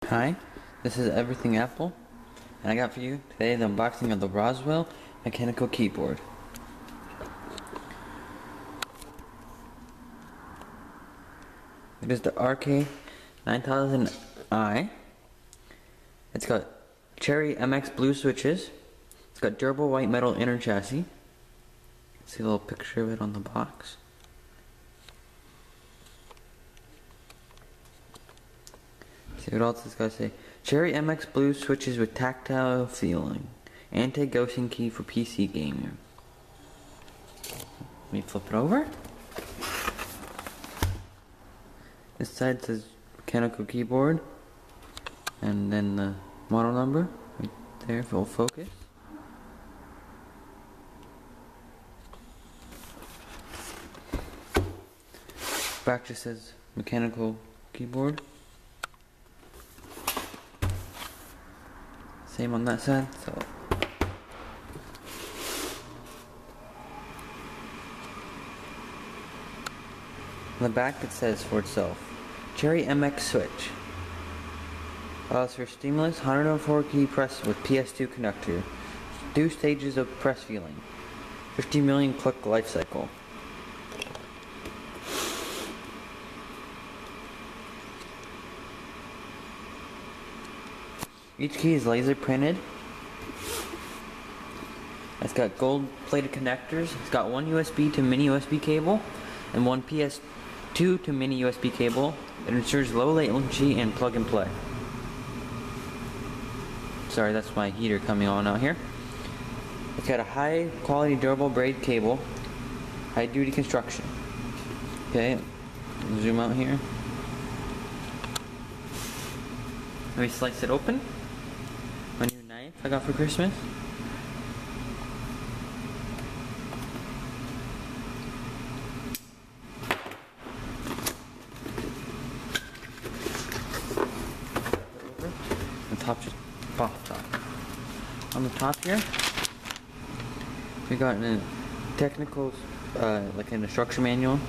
Hi, this is Everything Apple, and I got for you today the unboxing of the Rosewill mechanical keyboard. It is the rk-9000i. It's got cherry MX blue switches. It's got durable white metal inner chassis. See a little picture of it on the box. See what else it's got to say. Cherry MX blue switches with tactile feeling. Anti-ghosting key for PC gaming. Let me flip it over. This side says mechanical keyboard. And then the model number. Right there, full focus. Back just says mechanical keyboard. Same on that side, so on the back it says for itself, Cherry MX switch. Allows for seamless 104 key press with PS2 connector. 2 stages of press feeling. 50 million click life cycle. Each key is laser printed. It's got gold plated connectors. It's got one USB to mini USB cable and one PS2 to mini USB cable. It ensures low latency and plug and play. Sorry, that's my heater coming on out here. It's got a high quality durable braid cable, high duty construction. Okay, zoom out here. Let me slice it open. My new knife I got for Christmas. The top just popped off. On the top here, we got a technical, like an instruction manual.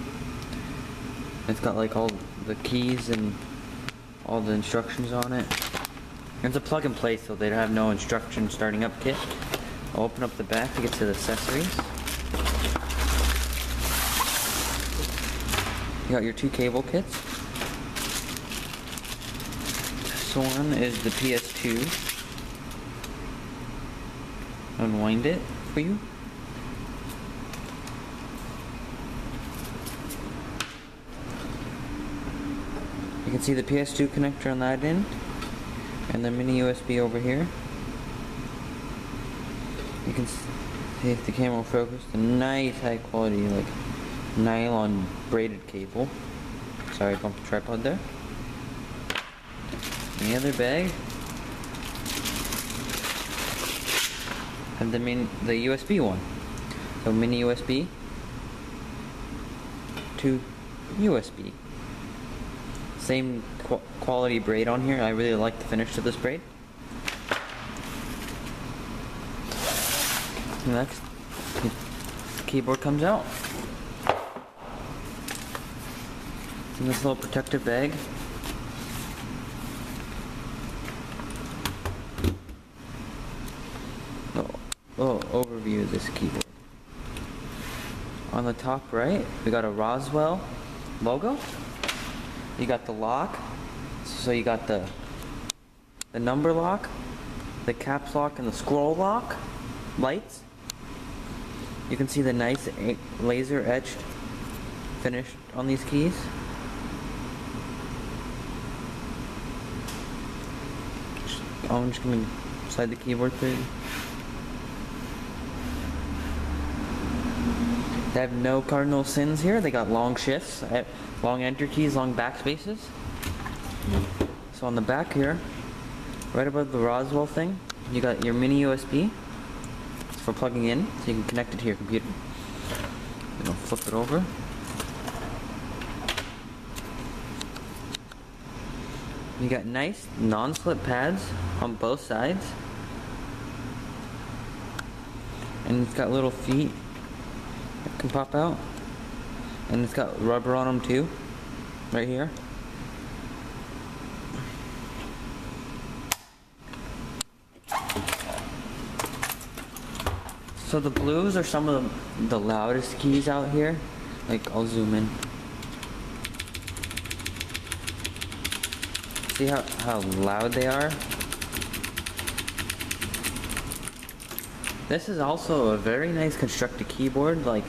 It's got like all the keys and all the instructions on it. It's a plug and play, so they have no instruction starting up kit. I'll open up the back to get to the accessories. You got your 2 cable kits. This one is the PS2. Unwind it for you. You can see the PS2 connector on that end. And the mini USB over here. You can see if the camera will focus. A nice high quality like nylon braided cable. Sorry, I bumped the tripod there. In the other bag, and the USB one. So mini USB to USB. Same quality braid on here. I really like the finish of this braid. Next, the keyboard comes out. It's in this little protective bag. Little overview of this keyboard. On the top right, we got a Rosewill logo. You got the lock, so you got the number lock, the caps lock, and the scroll lock lights. You can see the nice laser etched finish on these keys. I'm just going to slide the keyboard through. They have no cardinal sins here. They got long shifts, long enter keys, long backspaces. So on the back here, right above the Rosewill thing, you got your mini USB. It's for plugging in, so you can connect it to your computer. You'll flip it over. You got nice non-slip pads on both sides. And it's got little feet that can pop out. And it's got rubber on them too, right here. So the blues are some of the loudest keys out here. Like, I'll zoom in. See how loud they are? This is also a very nice constructed keyboard. Like,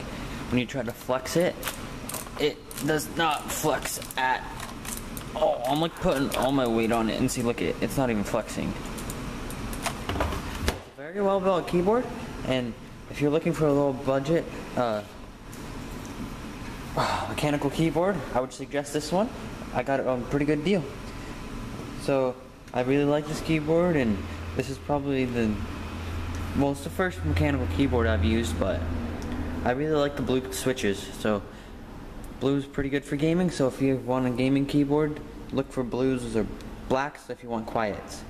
when you try to flex it, it does not flex at all. I'm like putting all my weight on it and see, look, it's not even flexing. It's a very well built keyboard, and if you're looking for a low budget mechanical keyboard, I would suggest this one. I got it on a pretty good deal. So I really like this keyboard, and this is probably it's the first mechanical keyboard I've used, but I really like the blue switches. So blue's pretty good for gaming, so if you want a gaming keyboard, look for blues or blacks if you want quiets.